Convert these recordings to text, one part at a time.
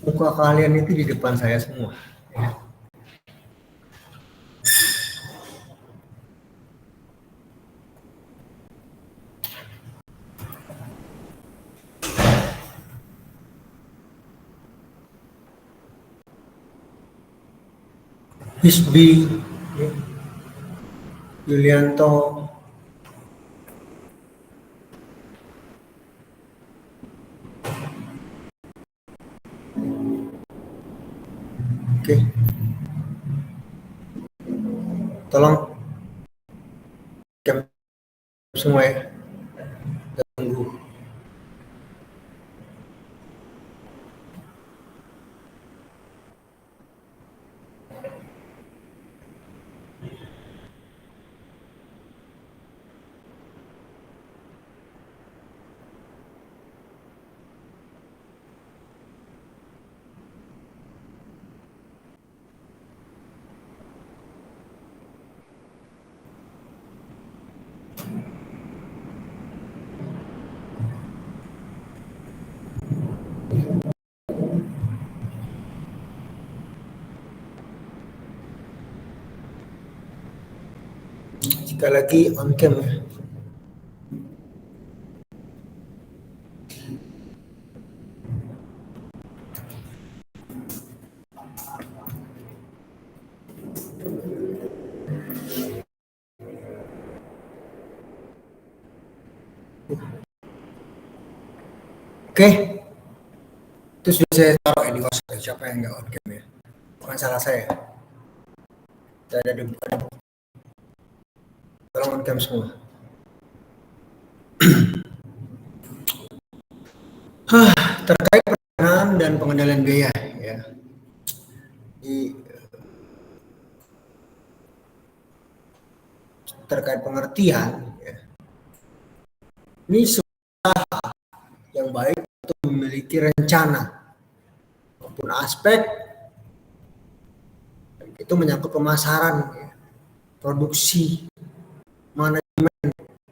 Muka kalian itu di depan saya semua. Hisbi, Yulianto, oke, tolong camp semua ya, tunggu. Sekali lagi on cam ya. Oke, itu sudah saya taruh ya di WhatsApp siapa yang nggak on cam ya. Bukan salah saya. Saya ada di bukan. Tolong on cam semua. Terkait penanganan dan pengendalian biaya ya. Terkait pengertian ya. Ini usaha yang baik untuk memiliki rencana maupun aspek itu menyangkut pemasaran ya, produksi, manajemen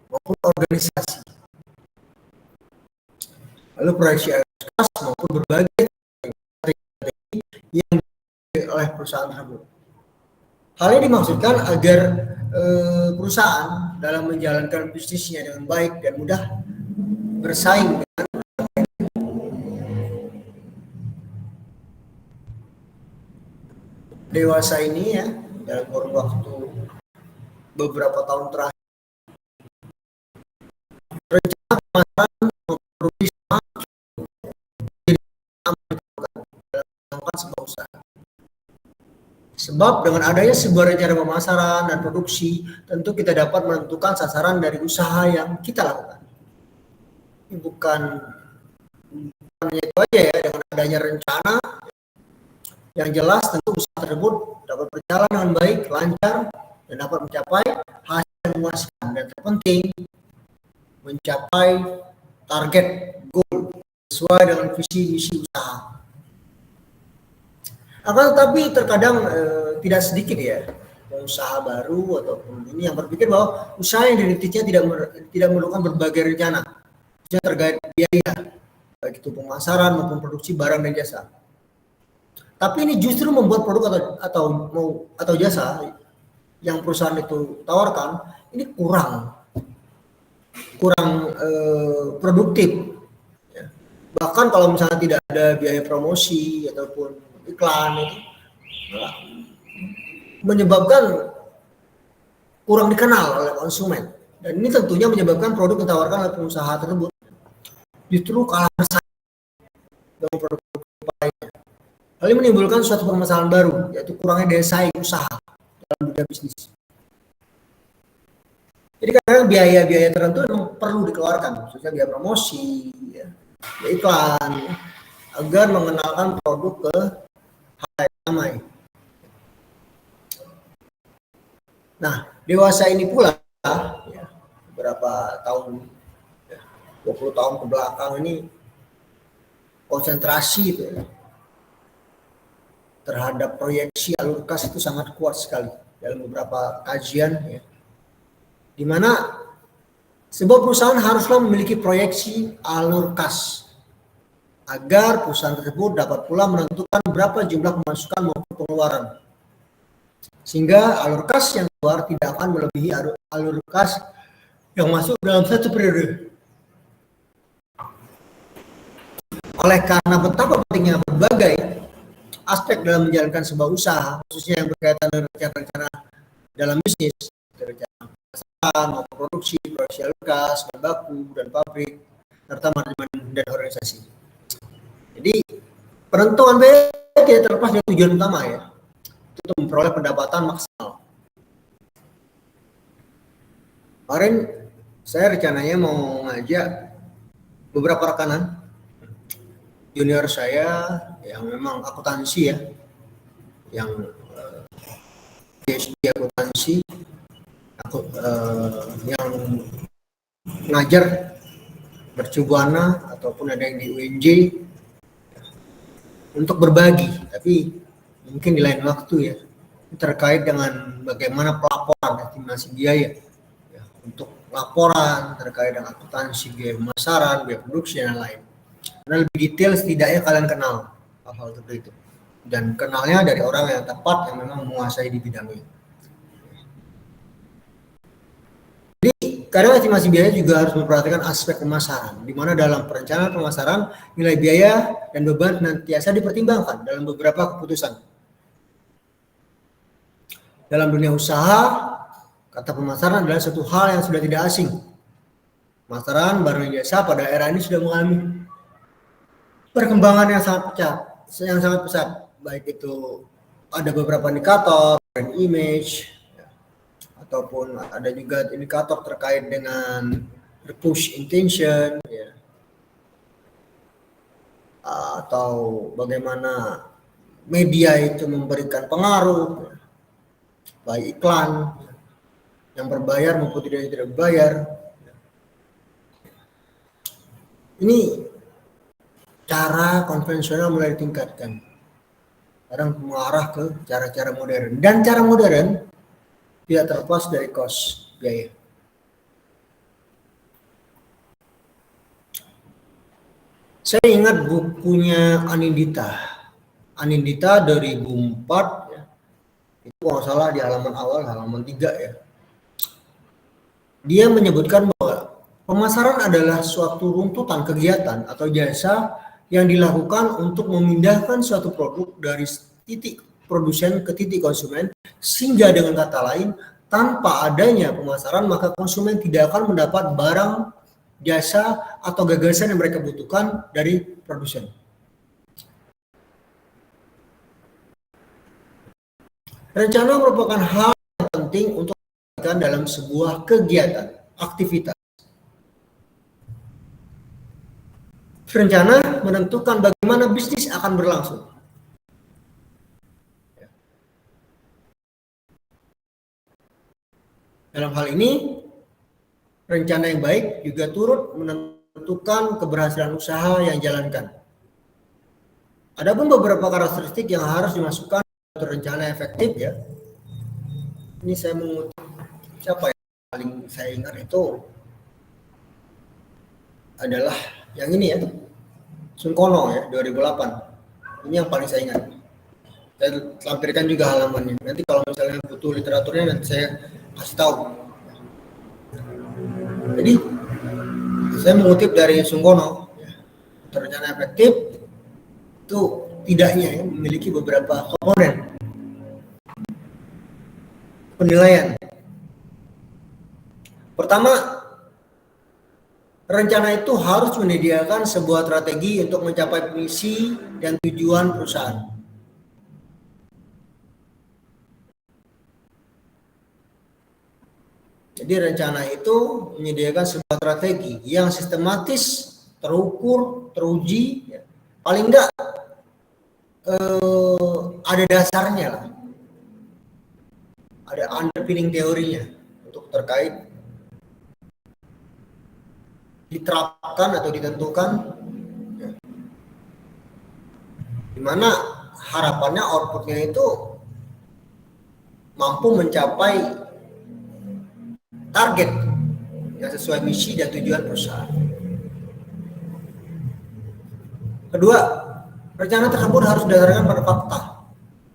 maupun organisasi. Lalu proyeksi kas maupun berbagai strategi yang dimiliki oleh perusahaan tersebut. Hal ini dimaksudkan agar perusahaan dalam menjalankan bisnisnya dengan baik dan mudah bersaing dengan dewasa ini ya dalam kurun waktu beberapa tahun terakhir. Rencana pemasaran memproduksi sebuah usaha. Sebab dengan adanya sebuah rencana pemasaran dan produksi, tentu kita dapat menentukan sasaran dari usaha yang kita lakukan. Ini bukan itu aja ya, dengan adanya rencana yang jelas tentu usaha tersebut dapat berjalan dengan baik, lancar, dan dapat mencapai hasil yang memuaskan. Dan terpenting, mencapai target goal sesuai dengan visi misi usaha. Akan tetapi terkadang tidak sedikit ya pengusaha baru ataupun ini yang berpikir bahwa usaha yang dirintisnya tidak memerlukan berbagai rencana terkait biaya, baik itu pemasaran maupun produksi barang dan jasa. Tapi ini justru membuat produk atau jasa yang perusahaan itu tawarkan ini kurang produktif. Bahkan kalau misalnya tidak ada biaya promosi ataupun iklan itu menyebabkan kurang dikenal oleh konsumen, dan ini tentunya menyebabkan produk yang ditawarkan oleh pengusaha tersebut justru kalah bersaing dengan produk lainnya. Hal ini menimbulkan suatu permasalahan baru, yaitu kurangnya daya saing usaha dalam dunia bisnis. Jadi kadang biaya-biaya tertentu memang perlu dikeluarkan, khususnya biaya promosi, ya, biaya iklan, agar mengenalkan produk ke halayak ramai. Nah, dewasa ini pula ya, beberapa tahun, 20 tahun ke belakang ini konsentrasi itu ya, terhadap proyeksi alur kas itu sangat kuat sekali dalam beberapa kajian ya, di mana sebuah perusahaan haruslah memiliki proyeksi alur kas agar perusahaan tersebut dapat pula menentukan berapa jumlah pemasukan maupun pengeluaran. Sehingga alur kas yang keluar tidak akan melebihi alur kas yang masuk dalam satu periode. Oleh karena betapa pentingnya berbagai aspek dalam menjalankan sebuah usaha, khususnya yang berkaitan dengan rencana dalam bisnis, rencana perusahaan maupun produksi alur kas, bahan baku, dan pabrik, serta manajemen dan organisasi. Jadi penentuan biaya tidak terlepas dari tujuan utama ya, itu untuk memperoleh pendapatan maksimal. Kemarin saya rencananya mau ngajak beberapa rekanan junior saya yang memang akuntansi ya, yang PhD akuntansi, yang ngajar bercubana ataupun ada yang di UNJ, untuk berbagi, tapi mungkin di lain waktu ya, terkait dengan bagaimana pelaporan estimasi biaya ya, untuk laporan terkait dengan akuntansi, biaya pemasaran, biaya produksi, dan lain. Karena lebih detail setidaknya kalian kenal hal-hal seperti itu, dan kenalnya dari orang yang tepat yang memang menguasai di bidangnya. Karena estimasi biaya juga harus memperhatikan aspek pemasaran, di mana dalam perencanaan pemasaran nilai biaya dan beban senantiasa dipertimbangkan dalam beberapa keputusan. Dalam dunia usaha, kata pemasaran adalah satu hal yang sudah tidak asing. Pemasaran barang dan jasa pada era ini sudah mengalami perkembangan yang sangat pesat, baik itu ada beberapa indikator, brand image, ataupun ada juga indikator terkait dengan push intention ya, atau bagaimana media itu memberikan pengaruh, baik iklan yang berbayar maupun tidak berbayar. Ini cara konvensional mulai ditingkatkan, sekarang mengarah ke cara-cara modern, dan cara modern tidak terlepas dari cost biaya. Saya ingat bukunya Anindita 2004 ya. Itu kalau salah di halaman awal, halaman 3 ya. Dia menyebutkan bahwa pemasaran adalah suatu runtutan kegiatan atau jasa yang dilakukan untuk memindahkan suatu produk dari titik produsen ke titik konsumen, sehingga dengan kata lain, tanpa adanya pemasaran maka konsumen tidak akan mendapat barang, jasa, atau gagasan yang mereka butuhkan dari produsen. Rencana merupakan hal yang penting untuk dilakukan dalam sebuah kegiatan, aktivitas. Rencana menentukan bagaimana bisnis akan berlangsung. Dalam hal ini, rencana yang baik juga turut menentukan keberhasilan usaha yang dijalankan. Adapun beberapa karakteristik yang harus dimasukkan dalam rencana efektif ya. Ini saya mengutip siapa yang paling saya ingat itu adalah yang ini ya, Sungkono ya, 2008. Ini yang paling saya ingat. Saya lampirkan juga halamannya. Nanti kalau misalnya butuh literaturnya nanti saya kasih tahu. Jadi saya mengutip dari Sungkono, rencana efektif itu tidaknya ya, memiliki beberapa komponen penilaian. Pertama, rencana itu harus menyediakan sebuah strategi untuk mencapai misi dan tujuan perusahaan. Jadi rencana itu menyediakan sebuah strategi yang sistematis, terukur, teruji, ya. Paling enggak ada dasarnya lah, ada underpinning teorinya untuk terkait diterapkan atau ditentukan, ya. Dimana harapannya outputnya itu mampu mencapai target yang sesuai misi dan tujuan perusahaan. Kedua, rencana tersebut harus didasarkan pada fakta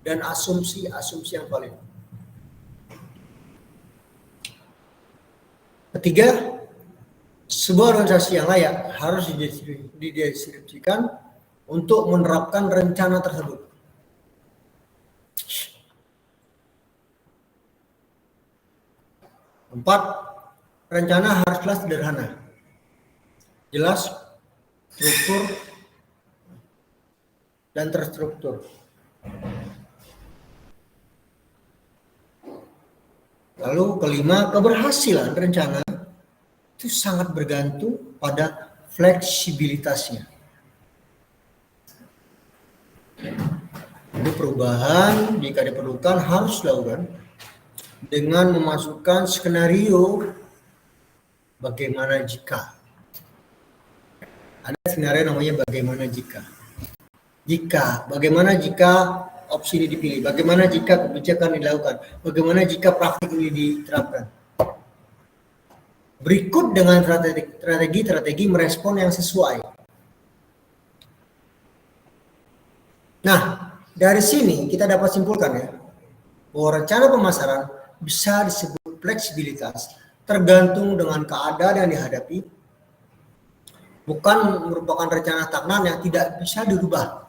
dan asumsi-asumsi yang valid. Ketiga, sebuah organisasi yang layak harus dideskripsikan untuk menerapkan rencana tersebut. Empat, rencana haruslah sederhana, jelas, struktur, dan terstruktur. Lalu kelima, keberhasilan rencana itu sangat bergantung pada fleksibilitasnya. Jadi perubahan jika diperlukan harus dilakukan dengan memasukkan skenario bagaimana jika. Ada skenario namanya bagaimana jika. Bagaimana jika opsi ini dipilih, bagaimana jika kebijakan dilakukan, bagaimana jika praktik ini diterapkan. Berikut dengan strategi merespon yang sesuai. Nah, dari sini kita dapat simpulkan ya, bahwa rencana pemasaran bisa disebut fleksibilitas tergantung dengan keadaan yang dihadapi, bukan merupakan rencana stagnan yang tidak bisa dirubah.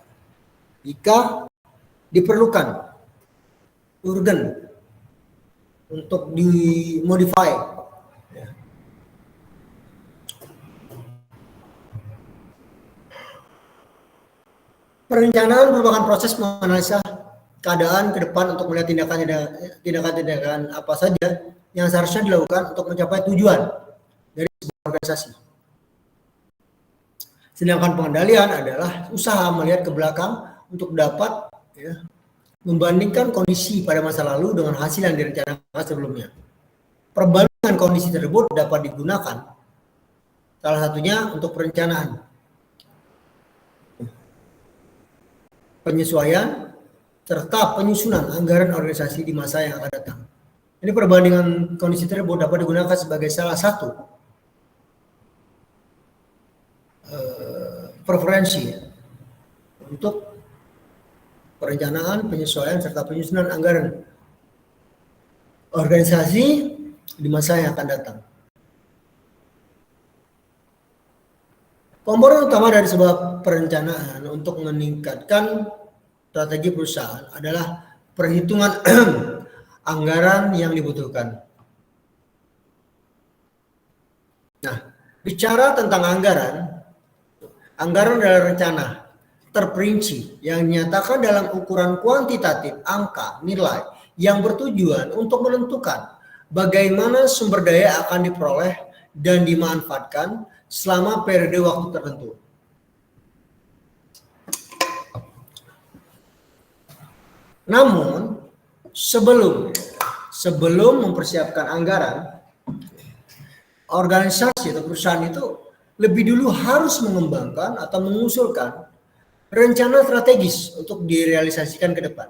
Jika diperlukan urgen untuk dimodify. Ya. Perencanaan merupakan proses menganalisa keadaan ke depan untuk melihat tindakan-tindakan apa saja yang seharusnya dilakukan untuk mencapai tujuan dari sebuah organisasi. Sedangkan pengendalian adalah usaha melihat ke belakang untuk dapat membandingkan kondisi pada masa lalu dengan hasil yang direncanakan sebelumnya. Perbandingan kondisi tersebut dapat digunakan salah satunya untuk perencanaan, penyesuaian, serta penyusunan anggaran organisasi di masa yang akan datang. Ini perbandingan kondisi tersebut dapat digunakan sebagai salah satu preferensi untuk perencanaan, penyesuaian, serta penyusunan anggaran organisasi di masa yang akan datang. Komponen utama dari sebuah perencanaan untuk meningkatkan strategi perusahaan adalah perhitungan anggaran yang dibutuhkan. Nah, bicara tentang anggaran adalah rencana terperinci yang dinyatakan dalam ukuran kuantitatif, angka, nilai yang bertujuan untuk menentukan bagaimana sumber daya akan diperoleh dan dimanfaatkan selama periode waktu tertentu. Namun, sebelum mempersiapkan anggaran, organisasi atau perusahaan itu lebih dulu harus mengembangkan atau mengusulkan rencana strategis untuk direalisasikan ke depan.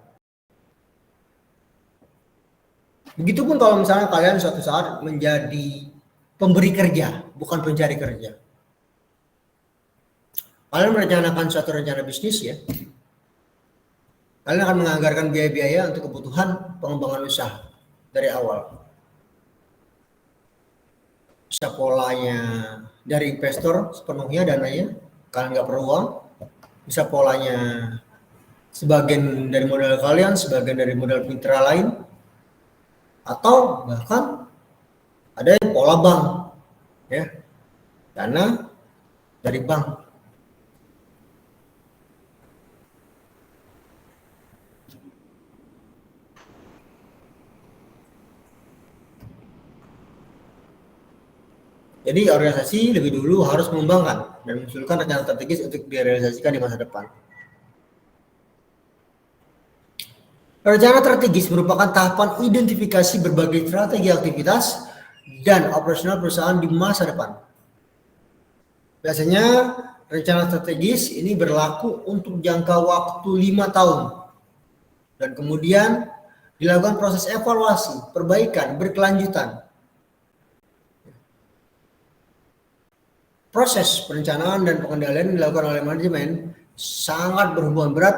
Begitupun kalau misalnya kalian suatu saat menjadi pemberi kerja, bukan pencari kerja. Kalian merencanakan suatu rencana bisnis ya. Kalian akan menganggarkan biaya-biaya untuk kebutuhan pengembangan usaha dari awal. Bisa polanya dari investor sepenuhnya dananya, kalian nggak perlu uang. Bisa polanya sebagian dari modal kalian, sebagian dari modal mitra lain, atau bahkan ada yang pola bank, ya, dana dari bank. Jadi organisasi lebih dulu harus mengembangkan dan mengusulkan rencana strategis untuk direalisasikan di masa depan. Rencana strategis merupakan tahapan identifikasi berbagai strategi aktivitas dan operasional perusahaan di masa depan. Biasanya rencana strategis ini berlaku untuk jangka waktu 5 tahun. Dan kemudian dilakukan proses evaluasi, perbaikan, berkelanjutan. Proses perencanaan dan pengendalian dilakukan oleh manajemen sangat berhubungan berat,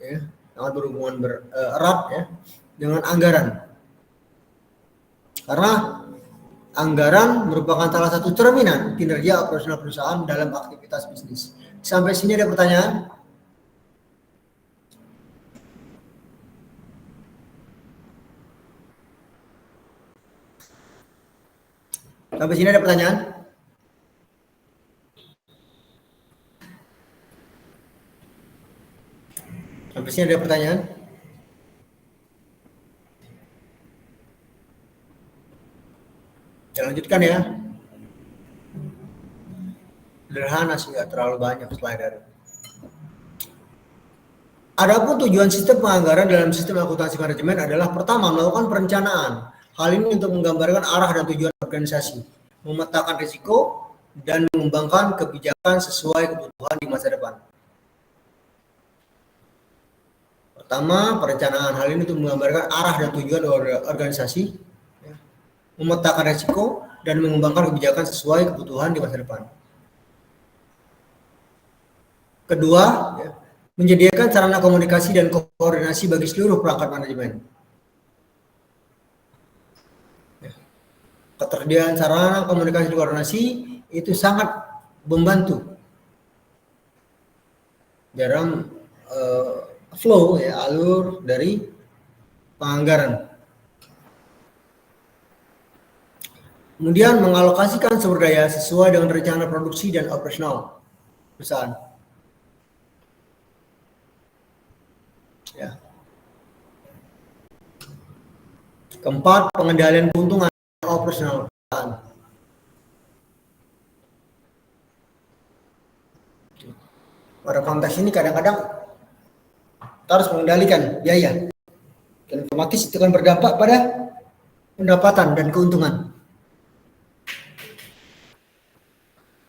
ya, sangat berhubungan erat ya dengan anggaran. Karena anggaran merupakan salah satu cerminan kinerja operasional perusahaan dalam aktivitas bisnis. Sampai sini ada pertanyaan? Sampai sini ada pertanyaan? Sampai sini ada pertanyaan? Kita lanjutkan ya. Sederhana sih, nggak terlalu banyak slide. Adapun tujuan sistem penganggaran dalam sistem akuntansi manajemen adalah pertama, melakukan perencanaan. Hal ini untuk menggambarkan arah dan tujuan organisasi, memetakan risiko, dan mengembangkan kebijakan sesuai kebutuhan di masa depan. Pertama, perencanaan. Hal ini untuk menggambarkan arah dan tujuan organisasi, memetakan risiko, dan mengembangkan kebijakan sesuai kebutuhan di masa depan. Kedua, menyediakan sarana komunikasi dan koordinasi bagi seluruh perangkat manajemen. Ketersediaan sarana komunikasi dan koordinasi itu sangat membantu dalam flow ya, alur dari penganggaran. Kemudian mengalokasikan sumber daya sesuai dengan rencana produksi dan operasional perusahaan. Ya. Keempat, pengendalian keuntungan operasional perusahaan. Pada konteks ini kadang-kadang kita harus mengendalikan biaya. Dan otomatis itu akan berdampak pada pendapatan dan keuntungan.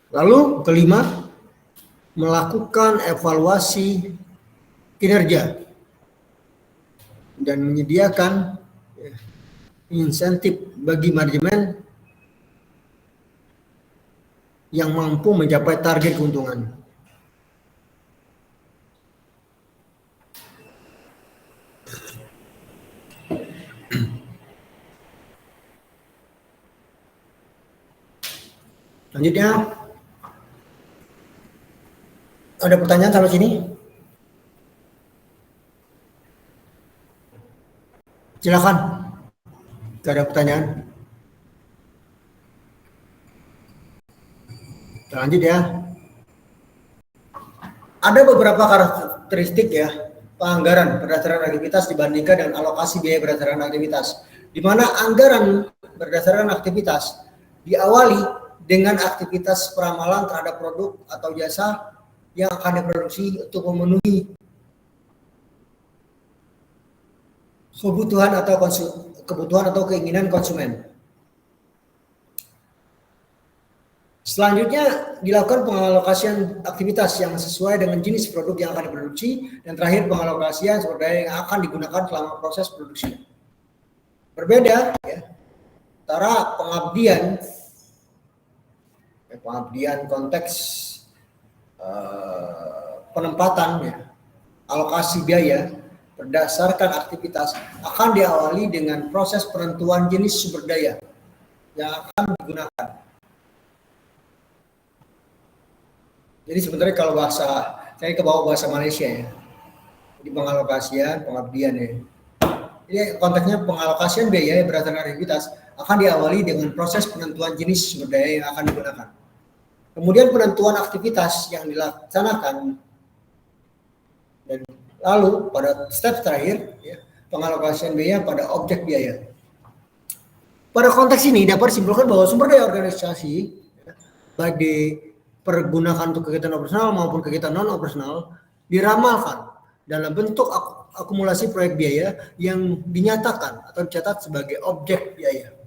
Lalu kelima, melakukan evaluasi kinerja dan menyediakan insentif bagi manajemen yang mampu mencapai target keuntungan. Selanjutnya, ada pertanyaan sampai sini? Silakan. Tidak ada pertanyaan. Lanjut ya. Ada beberapa karakteristik ya penganggaran berdasarkan aktivitas dibandingkan dengan alokasi biaya berdasarkan aktivitas. Di mana anggaran berdasarkan aktivitas diawali dengan aktivitas peramalan terhadap produk atau jasa yang akan diproduksi untuk memenuhi kebutuhan atau keinginan konsumen. Selanjutnya dilakukan pengalokasian aktivitas yang sesuai dengan jenis produk yang akan diproduksi, dan terakhir pengalokasian sumber daya yang akan digunakan selama proses produksi. Berbeda ya, antara pengabdian konteks penempatan ya, alokasi biaya berdasarkan aktivitas akan diawali dengan proses penentuan jenis sumber daya yang akan digunakan. Jadi sebenarnya kalau saya ke bawah bahasa Malaysia ya, di pengalokasian, pengabdian ya. Jadi konteksnya pengalokasian biaya berdasarkan aktivitas akan diawali dengan proses penentuan jenis sumber daya yang akan digunakan. Kemudian penentuan aktivitas yang dilaksanakan, dan lalu pada step terakhir ya, pengalokasian biaya pada objek biaya. Pada konteks ini dapat disimpulkan bahwa sumber daya organisasi ya, baik dipergunakan untuk kegiatan operasional maupun kegiatan non operasional diramalkan dalam bentuk akumulasi proyek biaya yang dinyatakan atau dicatat sebagai objek biaya.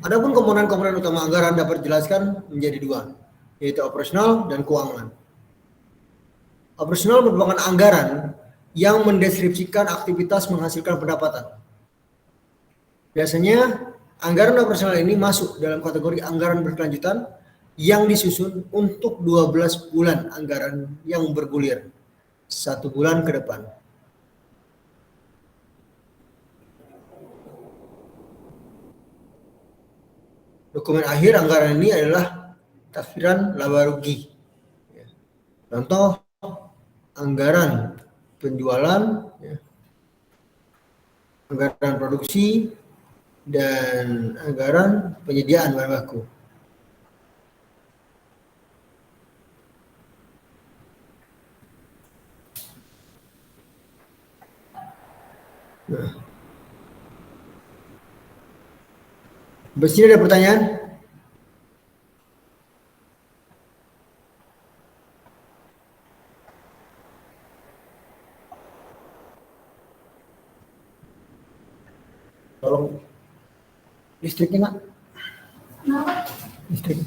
Adapun komponen-komponen utama anggaran dapat dijelaskan menjadi dua, yaitu operasional dan keuangan. Operasional merupakan anggaran yang mendeskripsikan aktivitas menghasilkan pendapatan. Biasanya anggaran operasional ini masuk dalam kategori anggaran berkelanjutan yang disusun untuk 12 bulan anggaran yang bergulir 1 bulan ke depan. Dokumen akhir anggaran ini adalah taksiran laba rugi. Contoh anggaran penjualan, anggaran produksi, dan anggaran penyediaan bahan baku. Nah, di sini ada pertanyaan? Tolong listriknya, Mak. Listrik.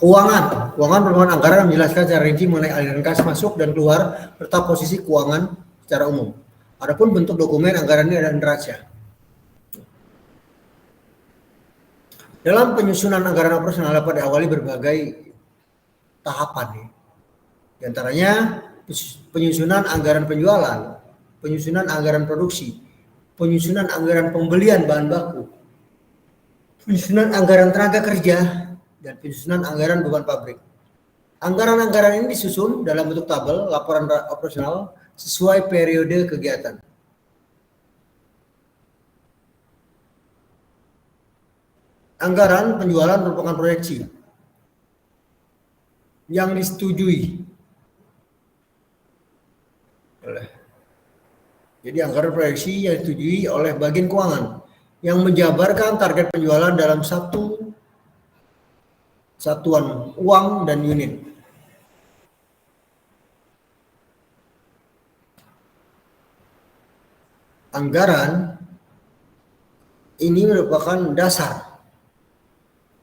Keuangan merupakan anggaran yang menjelaskan secara rinci mengenai aliran kas masuk dan keluar serta posisi keuangan secara umum. Adapun bentuk dokumen anggaran ini adalah neraca. Dalam penyusunan anggaran operasional dapat diawali berbagai tahapan. Di antaranya penyusunan anggaran penjualan, penyusunan anggaran produksi, penyusunan anggaran pembelian bahan baku, penyusunan anggaran tenaga kerja, dan penyusunan anggaran beban pabrik. Anggaran-anggaran ini disusun dalam bentuk tabel laporan operasional sesuai periode kegiatan. Anggaran penjualan merupakan proyeksi yang disetujui. Jadi anggaran proyeksi yang disetujui oleh bagian keuangan yang menjabarkan target penjualan dalam satu satuan uang dan unit. Anggaran ini merupakan dasar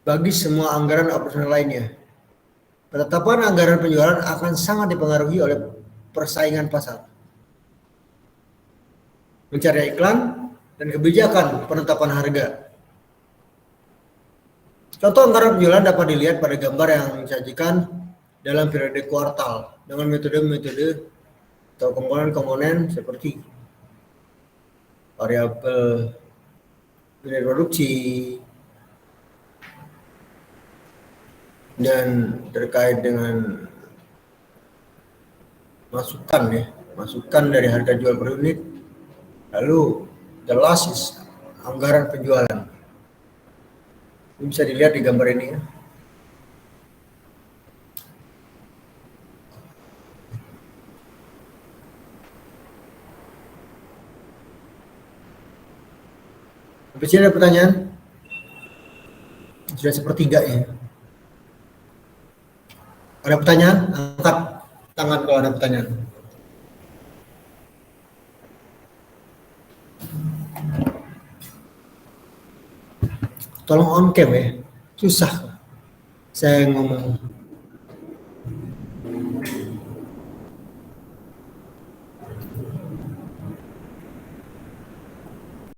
bagi semua anggaran operasional lainnya. Penetapan anggaran penjualan akan sangat dipengaruhi oleh persaingan pasar, mencari iklan, dan kebijakan penetapan harga. Contoh anggaran penjualan dapat dilihat pada gambar yang disajikan dalam periode kuartal dengan metode-metode atau komponen-komponen seperti variabel unit produksi dan terkait dengan masukan dari harga jual per unit, lalu the last is anggaran penjualan. Ini bisa dilihat di gambar ini ya. Habis ini ada pertanyaan? Sudah sepertiga ya. Ada pertanyaan? Angkat tangan kalau ada pertanyaan. Tolong on cam ya. Susah saya ngomong.